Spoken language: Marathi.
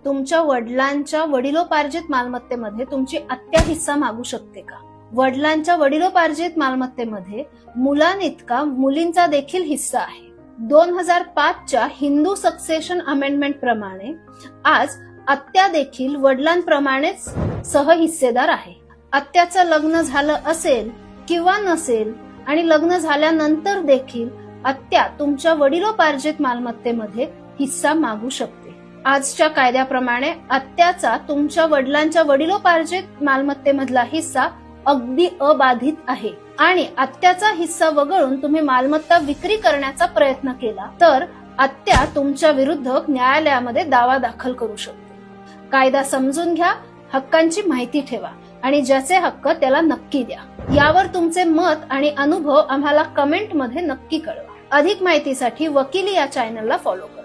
तुमच्या वडिलांच्या वडिलोपार्जित मालमत्तेमध्ये तुमची आत्या हिस्सा मागू शकते का? वडिलांच्या वडिलोपार्जित मालमत्तेमध्ये मुलांइतका मुलींचा देखील हिस्सा आहे. 2005च्या हिंदू सक्सेशन अमेंडमेंट प्रमाणे आज आत्या देखील वडिलांप्रमाणेच सहहिस्सेदार आहे. आत्याचं लग्न झालं असेल किंवा नसेल आणि लग्न झाल्यानंतर देखील आत्या तुमच्या वडिलोपार्जित मालमत्तेमध्ये हिस्सा मागू शकते. आजच्या कायद्याप्रमाणे आत्याचा तुमच्या वडिलांच्या वडिलोपार्जित मालमत्तेमधला हिस्सा अगदी अबाधित आहे आणि आत्याचा हिस्सा वगळून तुम्ही मालमत्ता विक्री करण्याचा प्रयत्न केला तर आत्या तुमच्या विरुद्ध न्यायालयामध्ये दावा दाखल करू शकते. कायदा समजून घ्या, हक्कांची माहिती ठेवा आणि ज्याचे हक्क त्याला नक्की द्या. यावर तुमचे मत आणि अनुभव आम्हाला कमेंट मध्ये नक्की कळवा. अधिक माहितीसाठी वकिली या चॅनलला फॉलो करा.